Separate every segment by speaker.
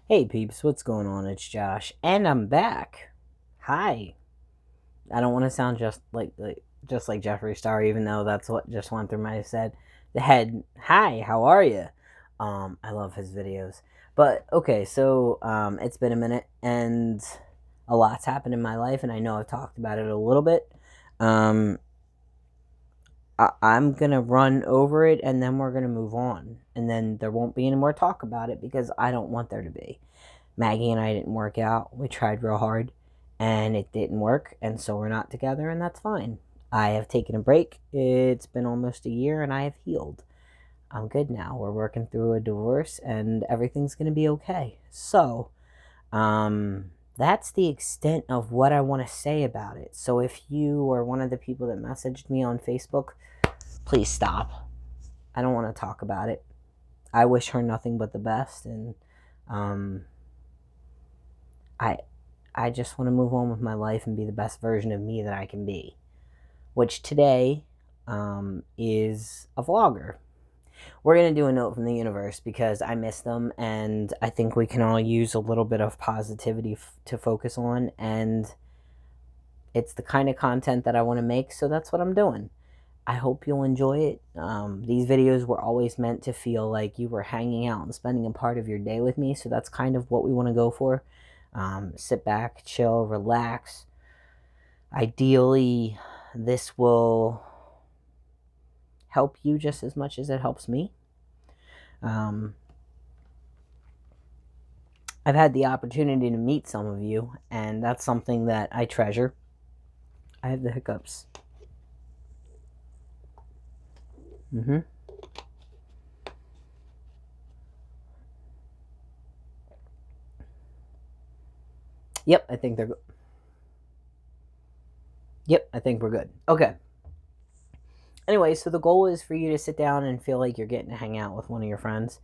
Speaker 1: Hey peeps, what's going on? It's Josh, and I'm back. Hi. I don't want to sound just like Jeffree Star, even though that's what just went through my head. Hi, how are you? I love his videos. But okay, so it's been a minute, and a lot's happened in my life, and I know I've talked about it a little bit. Um, I'm gonna run over it, and then we're gonna move on, and then there won't be any more talk about it because I don't want there to be. Maggie and I didn't work out. We tried real hard and it didn't work, and so we're not together, and that's fine. I have taken a break. It's been almost a year and I have healed. I'm good now. We're working through a divorce and everything's going to be okay. So, that's the extent of what I want to say about it. So if you are one of the people that messaged me on Facebook, please stop. I don't want to talk about it. I wish her nothing but the best, and um I I just want to move on with my life and be the best version of me that I can be, which today is a vlogger. We're going to do a note from the universe because I miss them and I think we can all use a little bit of positivity to focus on. And it's the kind of content that I want to make, so that's what I'm doing. I hope you'll enjoy it. These videos were always meant to feel like you were hanging out and spending a part of your day with me, so that's kind of what we want to go for. Sit back, chill, relax. Ideally, this will help you just as much as it helps me. Um, I've had the opportunity to meet some of you, and that's something that I treasure. I have the hiccups. Mm-hmm. Yep, I think they're good. Yep, I think we're good. Okay. Anyway, so the goal is for you to sit down and feel like you're getting to hang out with one of your friends.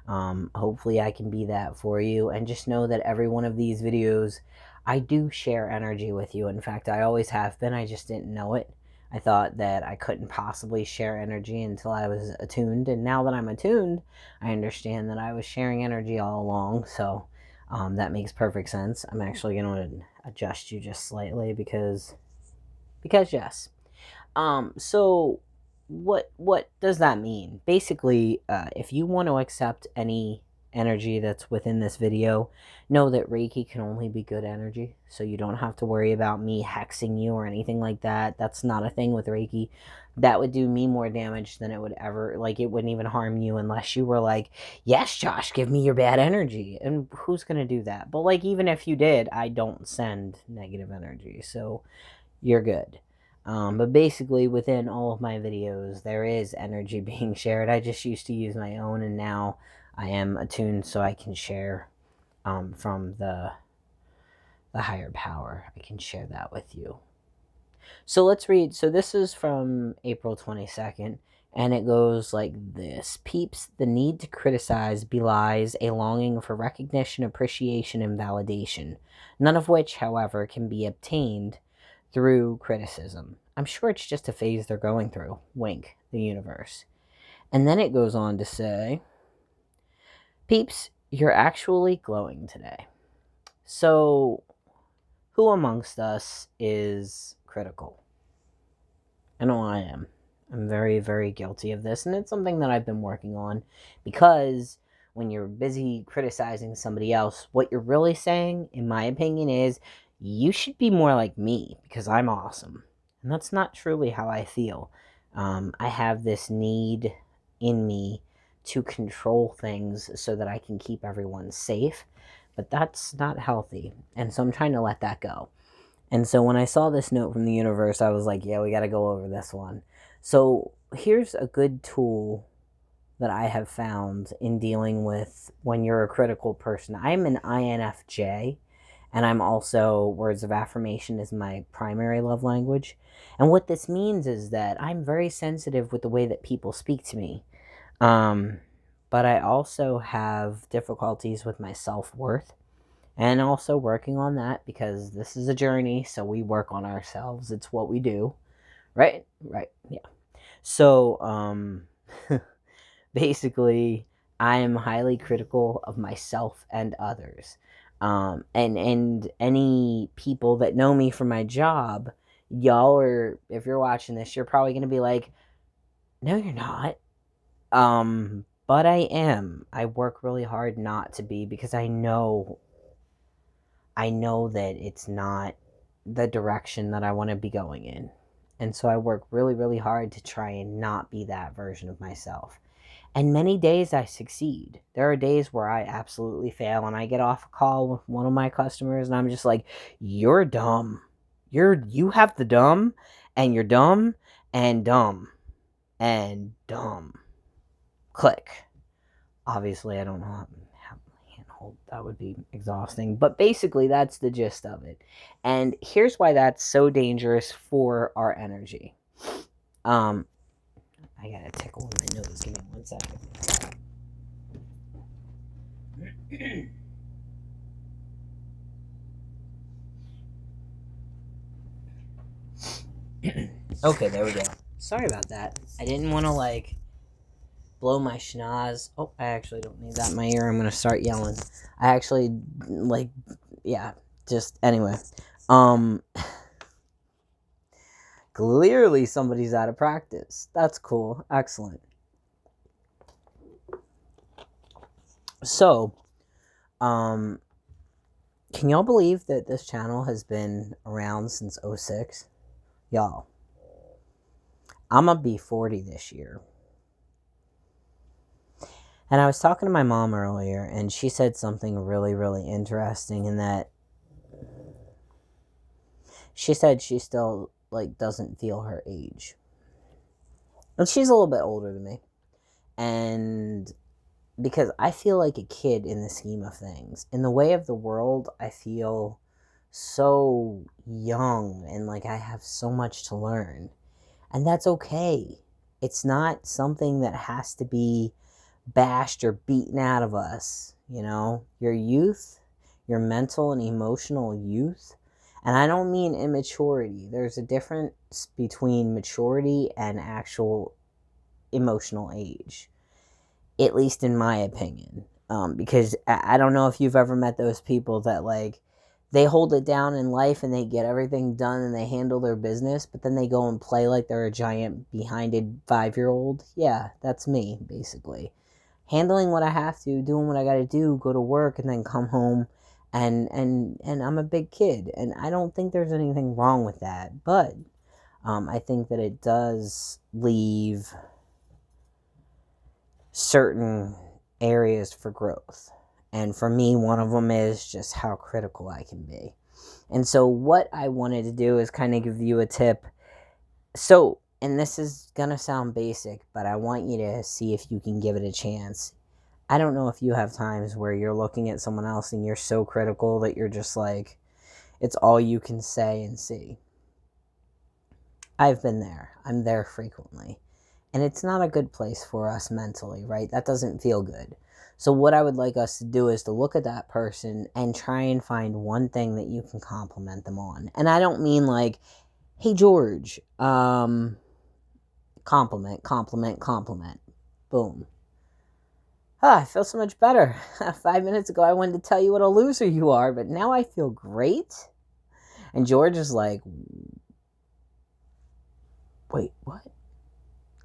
Speaker 1: Hopefully, I can be that for you. And just know that every one of these videos, I do share energy with you. In fact, I always have been. I just didn't know it. I thought that I couldn't possibly share energy until I was attuned. And now that I'm attuned, I understand that I was sharing energy all along. So that makes perfect sense. I'm actually going to adjust you just slightly because yes. So what does that mean? Basically, if you want to accept any energy that's within this video, know that Reiki can only be good energy. So you don't have to worry about me hexing you or anything like that. That's not a thing with Reiki. That would do me more damage than it would ever, like, it wouldn't even harm you unless you were like, yes, Josh, give me your bad energy. And who's going to do that? But, like, even if you did, I don't send negative energy. So you're good. But basically, within all of my videos, there is energy being shared. I just used to use my own, and now I am attuned so I can share from the higher power. I can share that with you. So let's read. So this is from April 22nd, and it goes like this. Peeps, the need to criticize belies a longing for recognition, appreciation, and validation, none of which, however, can be obtained through criticism. I'm sure it's just a phase they're going through. Wink, the universe. And then it goes on to say, Peeps, you're actually glowing today. So, who amongst us is critical? I know I am. I'm very, very guilty of this, and it's something that I've been working on because when you're busy criticizing somebody else, what you're really saying, in my opinion, is you should be more like me because I'm awesome. And that's not truly how I feel. I have this need in me to control things so that I can keep everyone safe, but that's not healthy. And so I'm trying to let that go. And so when I saw this note from the universe, I was like, yeah, we got to go over this one. So here's a good tool that I have found in dealing with when you're a critical person. I'm an INFJ, and I'm also words of affirmation is my primary love language. And what this means is that I'm very sensitive with the way that people speak to me. Um, but I also have difficulties with my self-worth and also working on that because this is a journey, so we work on ourselves. It's what we do. Right, yeah. So basically, I am highly critical of myself and others. And any people that know me from my job, y'all are, if you're watching this, you're probably going to be like, no, you're not. But I am. I work really hard not to be, because I know that it's not the direction that I want to be going in. And so I work really, really hard to try and not be that version of myself. And many days I succeed. There are days where I absolutely fail, and I get off a call with one of my customers and I'm just like, "You're dumb. You have the dumb, and you're dumb and dumb and dumb." Click. Obviously, I don't know how handhold. That would be exhausting. But basically, that's the gist of it. And here's why that's so dangerous for our energy. I got a tickle in my nose. Give me 1 second. Okay, there we go. Sorry about that. I didn't want to blow my schnoz. Oh, I actually don't need that in my ear. I'm gonna start yelling. I actually yeah. Just anyway. Clearly somebody's out of practice. That's cool. Excellent. So, can y'all believe that this channel has been around since 06? Y'all, I'm gonna be 40 this year. And I was talking to my mom earlier, and she said something really, really interesting, in that she said she still doesn't feel her age. And she's a little bit older than me. And because I feel like a kid in the scheme of things. In the way of the world, I feel so young, and like I have so much to learn. And that's okay. It's not something that has to be bashed or beaten out of us. Your youth, your mental and emotional youth. And I don't mean immaturity. There's a difference between maturity and actual emotional age, at least in my opinion. Because I don't know if you've ever met those people that they hold it down in life and they get everything done and they handle their business, but then they go and play like they're a giant behinded 5-year-old. Yeah, that's me, basically. Handling what I have to, doing what I got to do, go to work, and then come home, and I'm a big kid, and I don't think there's anything wrong with that. But I think that it does leave certain areas for growth. And for me, one of them is just how critical I can be. And so what I wanted to do is kind of give you a tip. So, and this is going to sound basic, but I want you to see if you can give it a chance. I don't know if you have times where you're looking at someone else and you're so critical that you're just like, it's all you can say and see. I've been there. I'm there frequently. And it's not a good place for us mentally, right? That doesn't feel good. So what I would like us to do is to look at that person and try and find one thing that you can compliment them on. And I don't mean like, hey, George, compliment. Boom. I feel so much better. 5 minutes ago, I wanted to tell you what a loser you are, but now I feel great. And George is like, wait, what?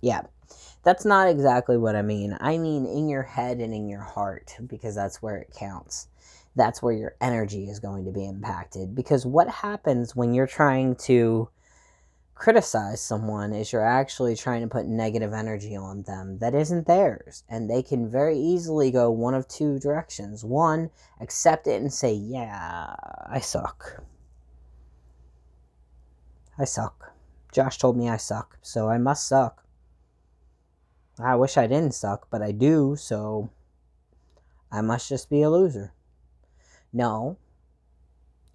Speaker 1: Yeah, that's not exactly what I mean. I mean in your head and in your heart, because that's where it counts. That's where your energy is going to be impacted. Because what happens when you're trying to criticize someone is you're actually trying to put negative energy on them that isn't theirs. And they can very easily go one of two directions. One, accept it and say, yeah, I suck. I suck. Josh told me I suck, so I must suck. I wish I didn't suck, but I do, so I must just be a loser. No,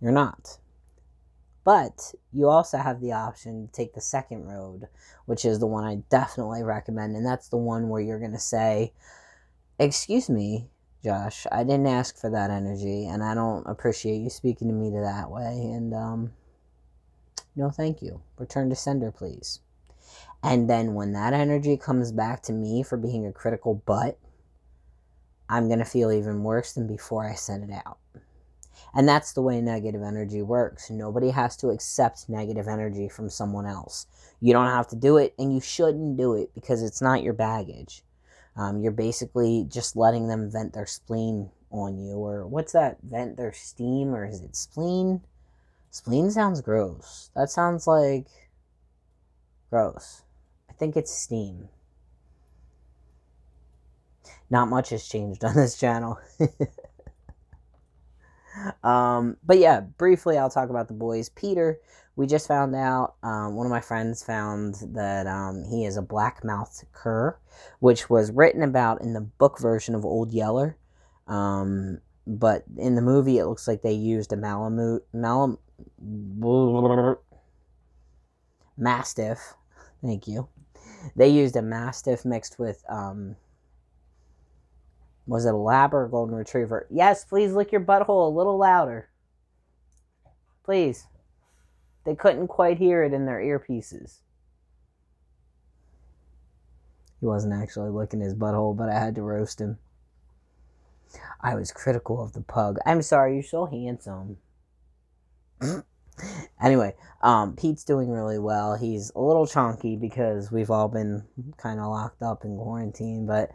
Speaker 1: you're not. But you also have the option to take the second road, which is the one I definitely recommend, and that's the one where you're going to say, excuse me, Josh, I didn't ask for that energy, and I don't appreciate you speaking to me that way, and no thank you. Return to sender, please. And then when that energy comes back to me for being a critical butt, I'm going to feel even worse than before I send it out. And that's the way negative energy works. Nobody has to accept negative energy from someone else. You don't have to do it, and you shouldn't do it because it's not your baggage. You're basically just letting them vent their spleen on you. Or what's that? Vent their steam? Or is it spleen? Spleen sounds gross. That sounds like gross. I think it's steam. Not much has changed on this channel. But yeah, briefly, I'll talk about the boys. Peter, we just found out, one of my friends found that he is a black-mouthed cur, which was written about in the book version of Old Yeller. But in the movie, it looks like they used a Mastiff. Thank you. They used a Mastiff mixed with, was it a lab or a golden retriever? Yes, please lick your butthole a little louder. Please. They couldn't quite hear it in their earpieces. He wasn't actually licking his butthole, but I had to roast him. I was critical of the pug. I'm sorry, you're so handsome. Anyway, Pete's doing really well. He's a little chunky because we've all been kind of locked up in quarantine, but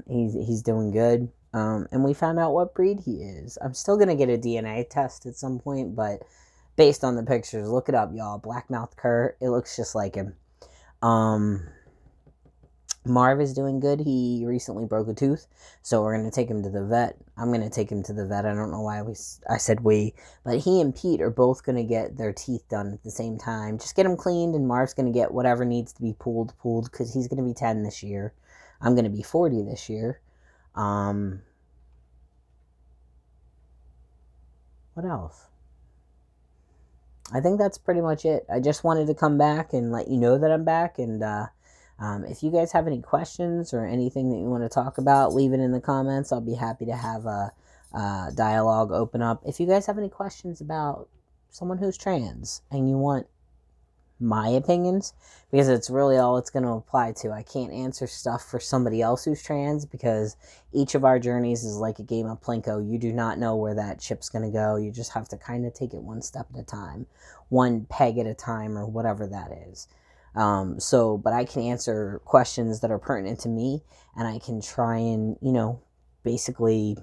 Speaker 1: he's doing good. And we found out what breed he is. I'm still gonna get a DNA test at some point, but based on the pictures, look it up, y'all. Black-mouthed cur. It looks just like him. Marv is doing good. He recently broke a tooth, so we're going to take him to the vet. I'm going to take him to the vet. I don't know why I said we, but he and Pete are both going to get their teeth done at the same time. Just get them cleaned, and Marv's going to get whatever needs to be pulled, because he's going to be 10 this year. I'm going to be 40 this year. What else? I think that's pretty much it. I just wanted to come back and let you know that I'm back, and if you guys have any questions or anything that you want to talk about, leave it in the comments. I'll be happy to have a dialogue open up. If you guys have any questions about someone who's trans and you want my opinions, because it's really all it's going to apply to. I can't answer stuff for somebody else who's trans because each of our journeys is like a game of Plinko. You do not know where that ship's going to go. You just have to kind of take it one step at a time, one peg at a time, or whatever that is. But I can answer questions that are pertinent to me, and I can try and, basically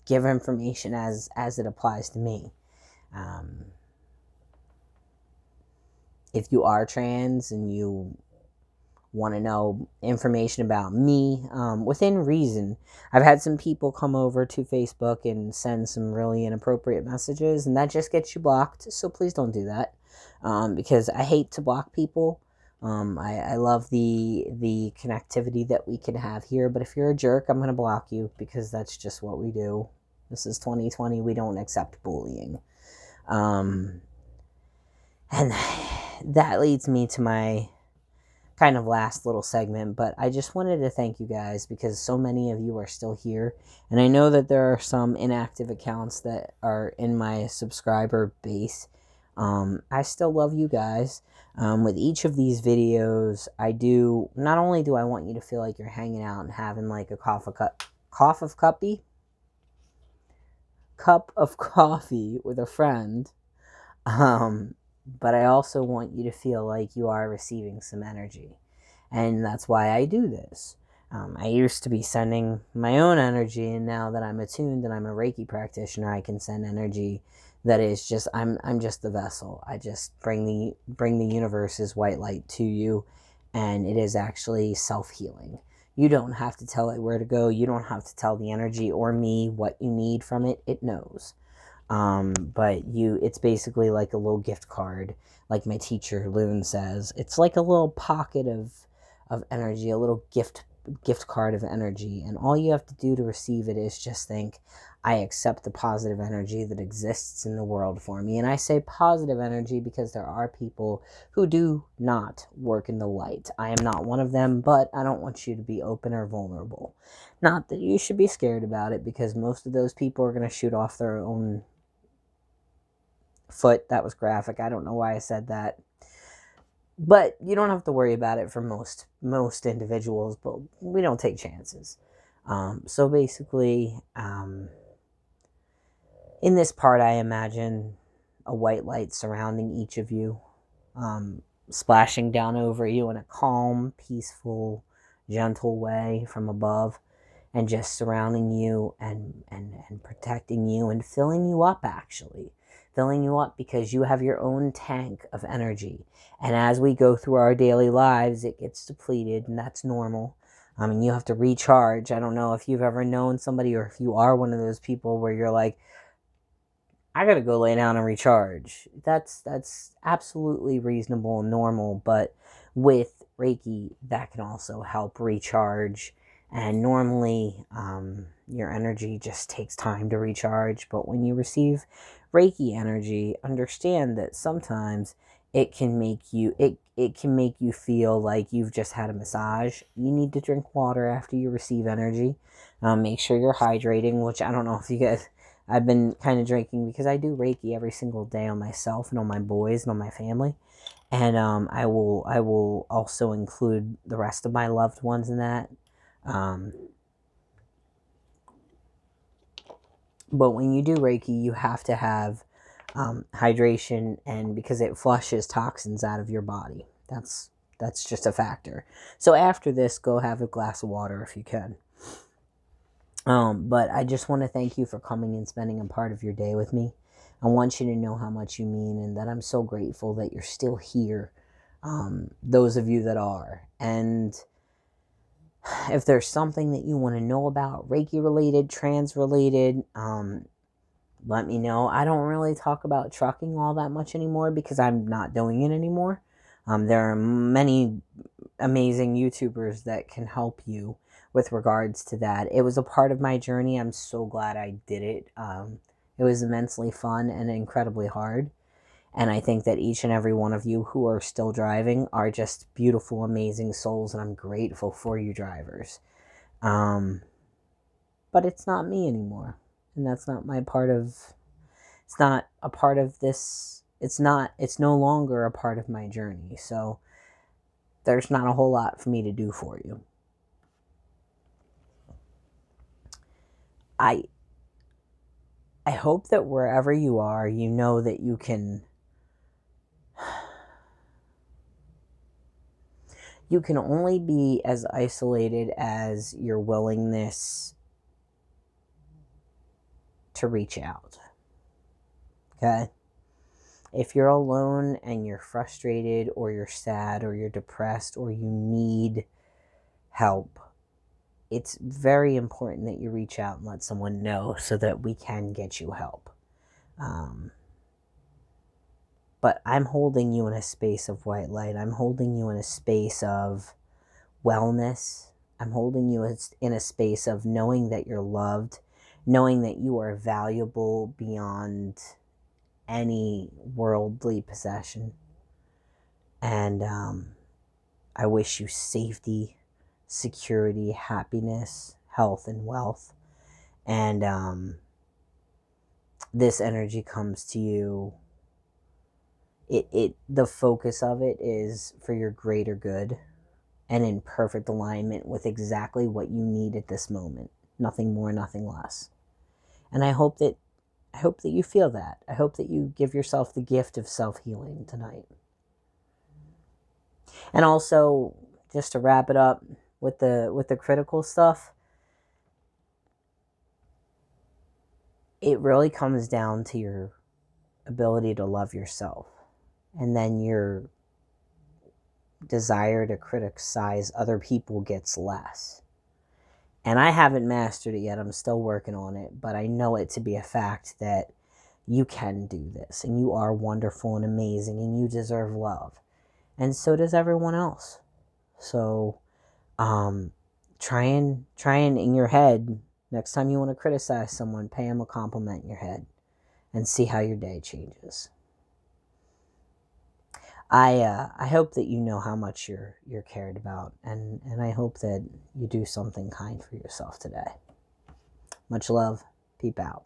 Speaker 1: give information as it applies to me. If you are trans and you want to know information about me, within reason, I've had some people come over to Facebook and send some really inappropriate messages, and that just gets you blocked, so please don't do that, because I hate to block people. I love the connectivity that we can have here, but if you're a jerk, I'm going to block you because that's just what we do. This is 2020. We don't accept bullying. And that leads me to my kind of last little segment, but I just wanted to thank you guys because so many of you are still here, and I know that there are some inactive accounts that are in my subscriber base. I still love you guys. With each of these videos, not only do I want you to feel like you're hanging out and having like a cup of coffee with a friend, but I also want you to feel like you are receiving some energy. And that's why I do this. I used to be sending my own energy, and now that I'm attuned and I'm a Reiki practitioner, I can send energy that is just, I'm just the vessel. I just bring the universe's white light to you, and it is actually self-healing. You don't have to tell it where to go. You don't have to tell the energy or me what you need from it. It knows. But it's basically like a little gift card, like my teacher Loon says. It's like a little pocket of energy, a little gift card of energy, and all you have to do to receive it is just think, I accept the positive energy that exists in the world for me. And I say positive energy because there are people who do not work in the light. I am not one of them, but I don't want you to be open or vulnerable. Not that you should be scared about it, because most of those people are going to shoot off their own foot. That was graphic. I don't know why I said that. But you don't have to worry about it for most individuals, but we don't take chances. So basically, in this part, I imagine a white light surrounding each of you, splashing down over you in a calm, peaceful, gentle way from above, and just surrounding you and protecting you and filling you up, actually. Filling you up because you have your own tank of energy. And as we go through our daily lives, it gets depleted, and that's normal. I mean, you have to recharge. I don't know if you've ever known somebody, or if you are one of those people where you're like, I gotta go lay down and recharge. That's absolutely reasonable and normal, but with Reiki, that can also help recharge. And normally, your energy just takes time to recharge. But when you receive Reiki energy, understand that sometimes it can make you feel like you've just had a massage. You need to drink water after you receive energy. Make sure you're hydrating, which I don't know if you guys. I've been kind of drinking because I do Reiki every single day on myself and on my boys and on my family, and I will also include the rest of my loved ones in that. Um, but when you do Reiki, you have to have hydration, and because it flushes toxins out of your body. That's just a factor. So after this, go have a glass of water if you can. But I just want to thank you for coming and spending a part of your day with me. I want you to know how much you mean and that I'm so grateful that you're still here. Those of you that are. And if there's something that you want to know about, Reiki related, trans related, let me know. I don't really talk about trucking all that much anymore because I'm not doing it anymore. There are many amazing YouTubers that can help you with regards to that. It was a part of my journey. I'm so glad I did it. It was immensely fun and incredibly hard. And I think that each and every one of you who are still driving are just beautiful, amazing souls, and I'm grateful for you drivers. But it's not me anymore. And that's not my part of, it's not a part of this, it's no longer a part of my journey. So there's not a whole lot for me to do for you. I hope that wherever you are, you know that you can only be as isolated as your willingness to reach out. Okay? If you're alone and you're frustrated or you're sad or you're depressed or you need help, it's very important that you reach out and let someone know so that we can get you help. But I'm holding you in a space of white light. I'm holding you in a space of wellness. I'm holding you in a space of knowing that you're loved, knowing that you are valuable beyond any worldly possession. And I wish you safety, security, happiness, health, and wealth. And this energy comes to you. The focus of it is for your greater good and in perfect alignment with exactly what you need at this moment. Nothing more, nothing less. And I hope that you feel that. I hope that you give yourself the gift of self-healing tonight. And also, just to wrap it up with the critical stuff, it really comes down to your ability to love yourself, and then your desire to criticize other people gets less. And I haven't mastered it yet. I'm still working on it, but I know it to be a fact that you can do this, and you are wonderful and amazing, and you deserve love, and so does everyone else. So try and in your head, next time you want to criticize someone, pay them a compliment in your head and see how your day changes. I hope that you know how much you're cared about, and I hope that you do something kind for yourself today. Much love. Peep out.